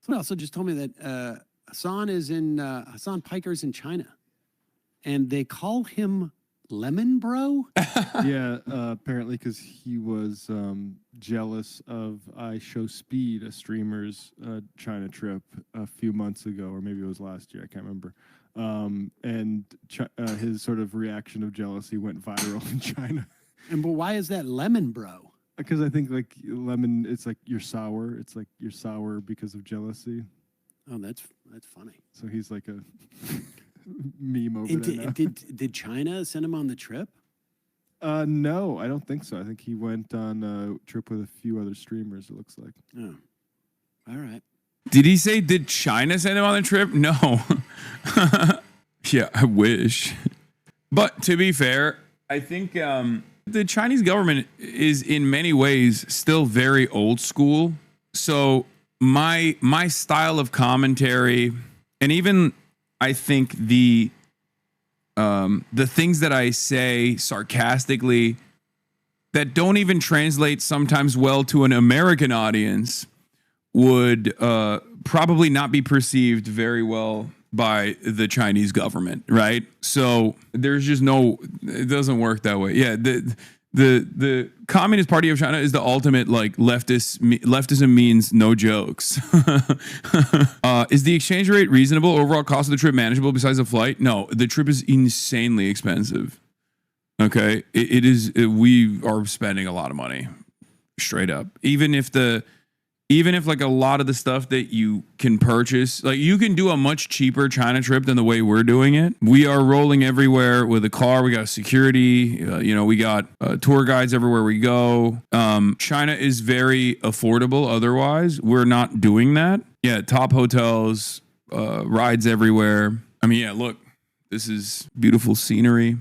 Someone also just told me that Hassan Piker's in China, and they call him Lemon Bro. Yeah, apparently because he was jealous of I Show Speed, a streamer's China trip a few months ago, or maybe it was last year. I can't remember. And his sort of reaction of jealousy went viral in China. But why is that Lemon Bro? Because I think like lemon, it's like you're sour. It's like you're sour because of jealousy. Oh, that's funny. So he's like a meme over there now. Did China send him on the trip? No, I don't think so. I think he went on a trip with a few other streamers, it looks like. Oh, all right. Did he say, did China send him on the trip? No. Yeah, I wish. But to be fair, I think the Chinese government is in many ways still very old school. So my style of commentary, and even I think the things that I say sarcastically that don't even translate sometimes well to an American audience would probably not be perceived very well by the Chinese government, right? So there's just it doesn't work that way. Yeah, the Communist Party of China is the ultimate like leftism means no jokes. Is the exchange rate reasonable? Overall cost of the trip manageable besides the flight? No, the trip is insanely expensive. Okay, it is. We are spending a lot of money, straight up. Even if like a lot of the stuff that you can purchase, like you can do a much cheaper China trip than the way we're doing it. We are rolling everywhere with a car. We got security. We got tour guides everywhere we go. China is very affordable. Otherwise, we're not doing that. Yeah, top hotels, rides everywhere. I mean, yeah, look, this is beautiful scenery.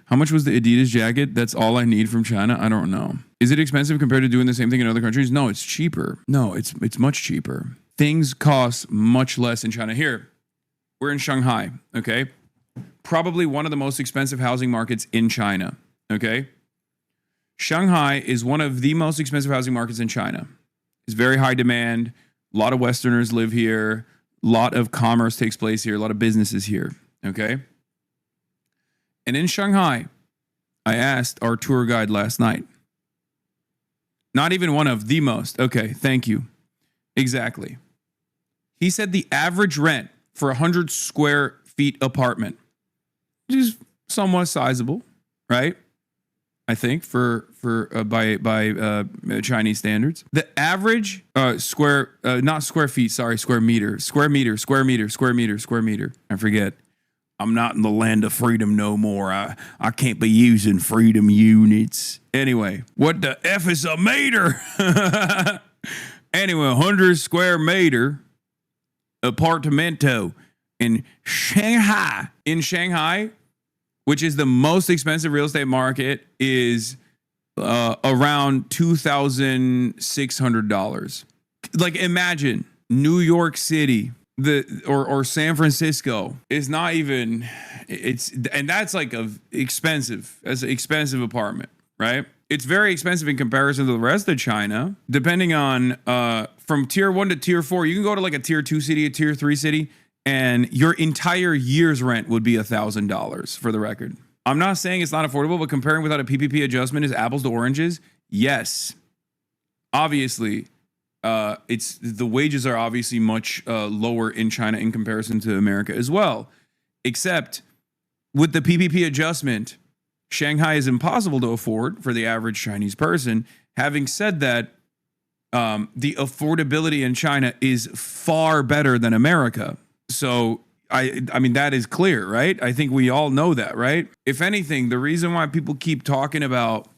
How much was the Adidas jacket? That's all I need from China. I don't know. Is it expensive compared to doing the same thing in other countries? No, it's cheaper. No, it's much cheaper. Things cost much less in China. Here, we're in Shanghai, okay? Probably one of the most expensive housing markets in China, okay? Shanghai is one of the most expensive housing markets in China. It's very high demand. A lot of Westerners live here. A lot of commerce takes place here. A lot of businesses here, okay? And in Shanghai, I asked our tour guide last night. Not even one of the most. Okay, thank you. Exactly. He said the average rent for a 100 square feet apartment, which is somewhat sizable, right? I think by Chinese standards. The average square meter. I forget. I'm not in the land of freedom no more. I can't be using freedom units. Anyway, what the F is a meter? Anyway, 100 square meter apartamento in Shanghai. In Shanghai, which is the most expensive real estate market, is around $2,600. Like imagine New York City. Or San Francisco is not even, and that's like expensive as an expensive apartment, right? It's very expensive in comparison to the rest of China. Depending on from tier 1 to tier 4, you can go to like a tier 2 city, a tier 3 city, and your entire year's rent would be $1,000 for the record. I'm not saying it's not affordable, but comparing without a PPP adjustment is apples to oranges. Yes, obviously. It's the wages are obviously much lower in China in comparison to America as well. Except with the PPP adjustment, Shanghai is impossible to afford for the average Chinese person. Having said that, the affordability in China is far better than America. So I mean, that is clear, right? I think we all know that, right? If anything, the reason why people keep talking about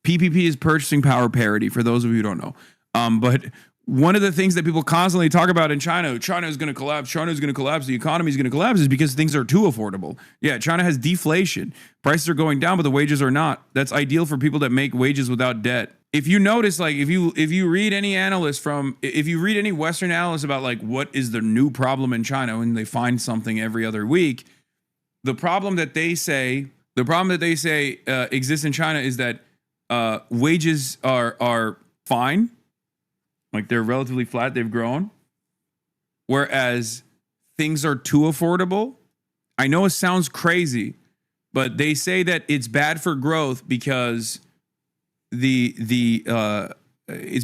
PPP is purchasing power parity, for those of you who don't know. But one of the things that people constantly talk about in China is going to collapse, the economy is going to collapse, is because things are too affordable. Yeah, China has deflation. Prices are going down, but the wages are not. That's ideal for people that make wages without debt. If you notice, like if you read any any Western analyst about like what is the new problem in China, and they find something every other week, the problem that they say exists in China is that wages are fine. Like they're relatively flat, they've grown. whereas things are too affordable. I know it sounds crazy, but they say that it's bad for growth because it's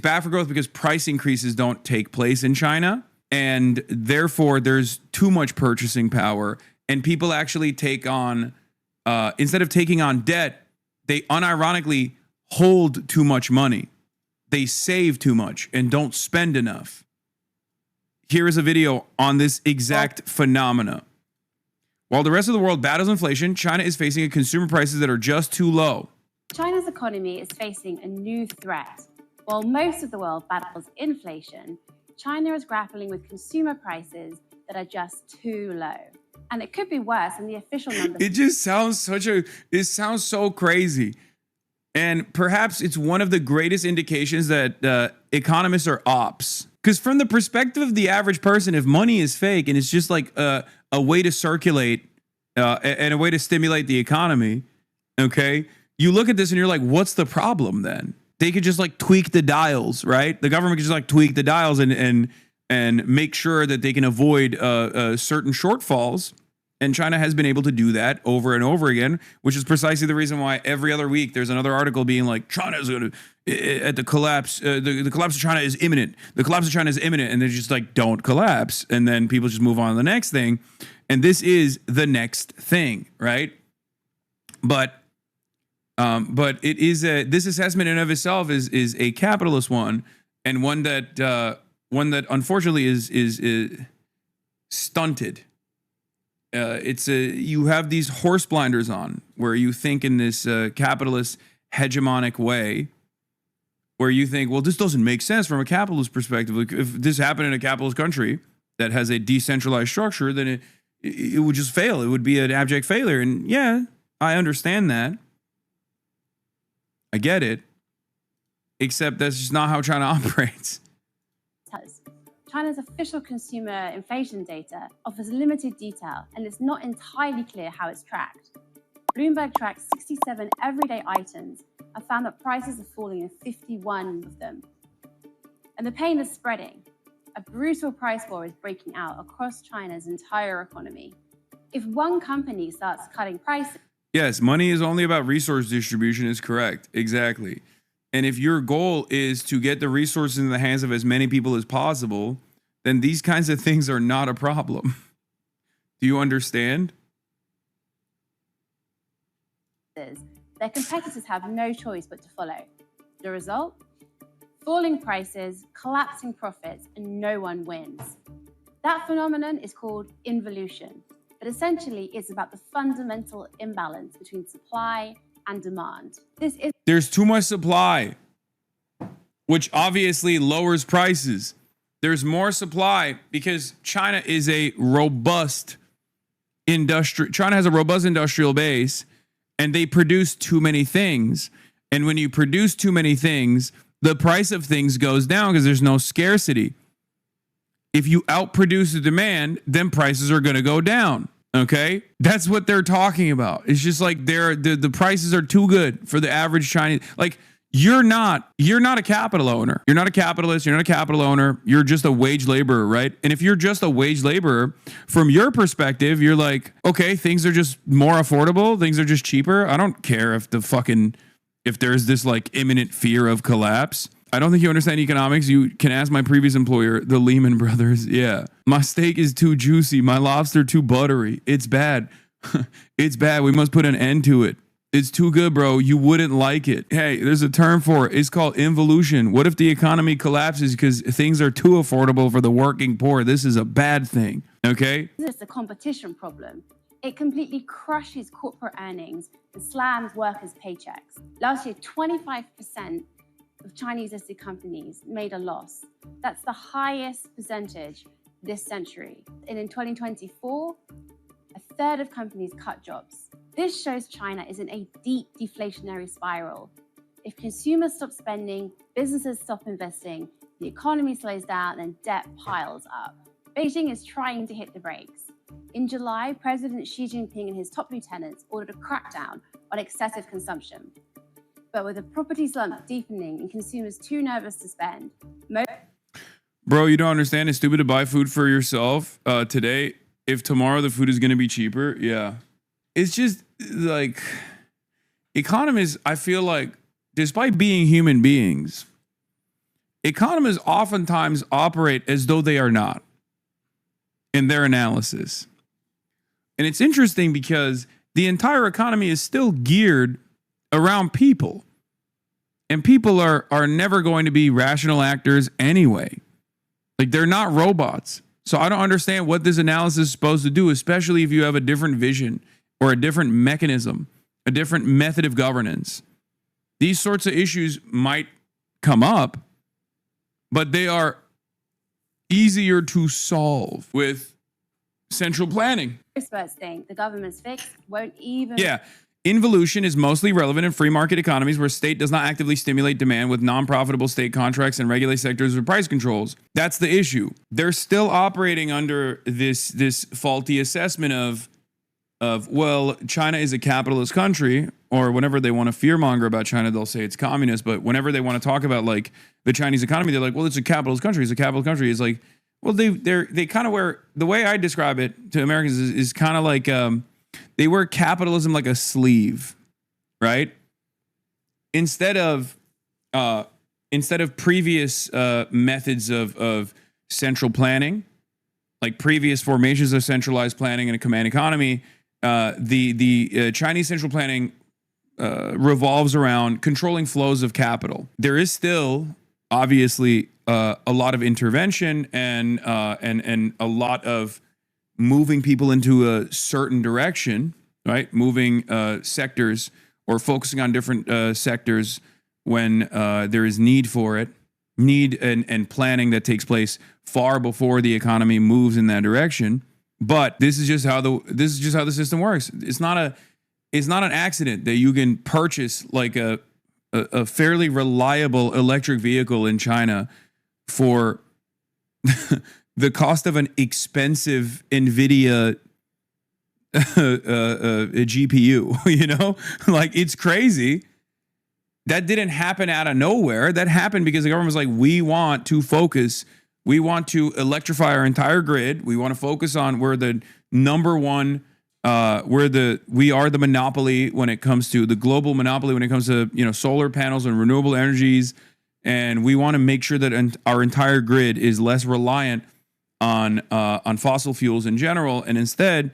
bad for growth because price increases don't take place in China, and therefore there's too much purchasing power, and people actually take on instead of taking on debt, they unironically hold too much money. They save too much and don't spend enough. Here is a video on this exact phenomena. While the rest of the world battles inflation, China is facing consumer prices that are just too low. China's economy is facing a new threat. While most of the world battles inflation, China is grappling with consumer prices that are just too low. And it could be worse than the official numbers. It just sounds it sounds so crazy. And perhaps it's one of the greatest indications that economists are ops. Because from the perspective of the average person, if money is fake and it's just like a way to circulate and a way to stimulate the economy, okay, you look at this and you're like, what's the problem then? They could just like tweak the dials, right? The government could just like tweak the dials and make sure that they can avoid certain shortfalls. And China has been able to do that over and over again, which is precisely the reason why every other week there's another article being like, China is going to, at the collapse, the collapse of China is imminent. The collapse of China is imminent. And they're just like, don't collapse. And then people just move on to the next thing. And this is the next thing, right? But it is this assessment in and of itself is a capitalist one, and one that unfortunately is stunted. You have these horse blinders on where you think in this capitalist hegemonic way, where you think, well, this doesn't make sense from a capitalist perspective. Like, if this happened in a capitalist country that has a decentralized structure, then it would just fail. It would be an abject failure. And yeah, I understand that. I get it. Except that's just not how China operates. China's official consumer inflation data offers limited detail, and it's not entirely clear how it's tracked. Bloomberg tracked 67 everyday items and found that prices are falling in 51 of them. And the pain is spreading. A brutal price war is breaking out across China's entire economy. If one company starts cutting prices... Yes, money is only about resource distribution is correct. Exactly. And if your goal is to get the resources in the hands of as many people as possible, then these kinds of things are not a problem. Do you understand? Their competitors have no choice but to follow. The result? Falling prices, collapsing profits, and no one wins. That phenomenon is called involution, but essentially it's about the fundamental imbalance between supply and demand. There's too much supply, which obviously lowers prices. There's more supply because China is a robust China has a robust industrial base, and they produce too many things. And when you produce too many things, the price of things goes down because there's no scarcity. If you outproduce the demand, then prices are going to go down. Okay, that's what they're talking about. It's just like the prices are too good for the average Chinese. Like, you're not a capital owner. You're not a capitalist. You're not a capital owner. You're just a wage laborer, right? And if you're just a wage laborer, from your perspective, you're like, okay, things are just more affordable. Things are just cheaper. I don't care if there's this like imminent fear of collapse. I don't think you understand economics. You can ask my previous employer, the Lehman Brothers. Yeah. My steak is too juicy. My lobster too buttery. It's bad. It's bad. We must put an end to it. It's too good, bro. You wouldn't like it. Hey, there's a term for it. It's called involution. What if the economy collapses because things are too affordable for the working poor? This is a bad thing. Okay? It's a competition problem. It completely crushes corporate earnings and slams workers' paychecks. Last year, 25% of Chinese listed companies made a loss. That's the highest percentage this century. And in 2024, a third of companies cut jobs. This shows China is in a deep deflationary spiral. If consumers stop spending, businesses stop investing, the economy slows down, and debt piles up. Beijing is trying to hit the brakes. In July, President Xi Jinping and his top lieutenants ordered a crackdown on excessive consumption. But with the property slump deepening and consumers too nervous to spend, Bro, you don't understand. It's stupid to buy food for yourself today if tomorrow the food is going to be cheaper. Yeah. It's just like economists, I feel like, despite being human beings, economists oftentimes operate as though they are not in their analysis. And it's interesting because the entire economy is still geared around people. And people are never going to be rational actors anyway. Like, they're not robots. So I don't understand what this analysis is supposed to do, especially if you have a different vision or a different mechanism, a different method of governance. These sorts of issues might come up, but they are easier to solve with central planning. Experts think the government's fix won't even. Yeah. Involution is mostly relevant in free market economies where state does not actively stimulate demand with non-profitable state contracts and regulate sectors with price controls. That's the issue. They're still operating under this faulty assessment of well, China is a capitalist country, or whenever they want to fearmonger about China, they'll say it's communist. But whenever they want to talk about like the Chinese economy, they're like, well, it's a capitalist country. It's a capitalist country. It's like, well, they kind of wear, the way I describe it to Americans is kind of like they wear capitalism like a sleeve, right? Instead of previous methods of central planning, like previous formations of centralized planning in a command economy, the Chinese central planning revolves around controlling flows of capital. There is still obviously a lot of intervention and a lot of moving people into a certain direction, right? Moving sectors or focusing on different sectors when there is need for it, need and planning that takes place far before the economy moves in that direction. But this is just how the system works. It's not an accident that you can purchase like a fairly reliable electric vehicle in China for the cost of an expensive NVIDIA a GPU, you know, like it's crazy. That didn't happen out of nowhere. That happened because the government was like, we want to focus. We want to electrify our entire grid. We want to focus on we're the number one. We are the monopoly when it comes to the global monopoly when it comes to, you know, solar panels and renewable energies. And we want to make sure that our entire grid is less reliant on fossil fuels in general, and instead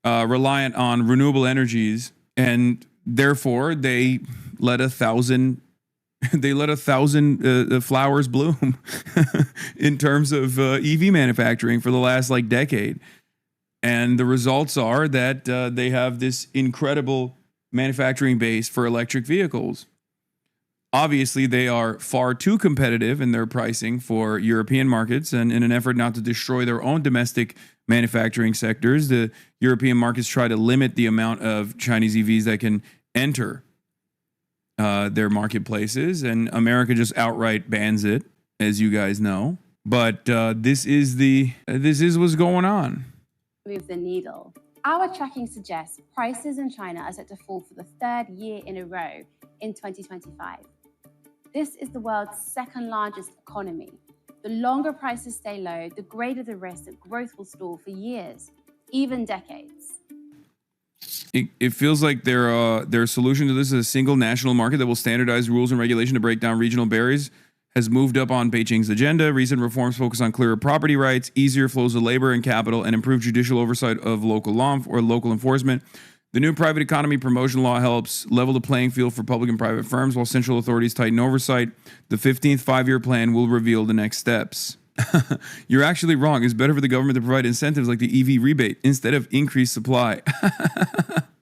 reliant on renewable energies. And therefore, they let 1,000 flowers bloom in terms of EV manufacturing for the last like decade. And the results are that they have this incredible manufacturing base for electric vehicles. Obviously, they are far too competitive in their pricing for European markets, and in an effort not to destroy their own domestic manufacturing sectors, the European markets try to limit the amount of Chinese EVs that can enter their marketplaces, and America just outright bans it, as you guys know. But this is what's going on. Move the needle. Our tracking suggests prices in China are set to fall for the third year in a row in 2025. This is the world's second largest economy. The longer prices stay low, the greater the risk that growth will stall for years, even decades. It feels like their solution to this is a single national market that will standardize rules and regulation to break down regional barriers has moved up on Beijing's agenda. Recent reforms focus on clearer property rights, easier flows of labor and capital, and improved judicial oversight of local law or local enforcement. The new private economy promotion law helps level the playing field for public and private firms while central authorities tighten oversight. The 15th five-year plan will reveal the next steps. You're actually wrong. It's better for the government to provide incentives like the EV rebate instead of increased supply.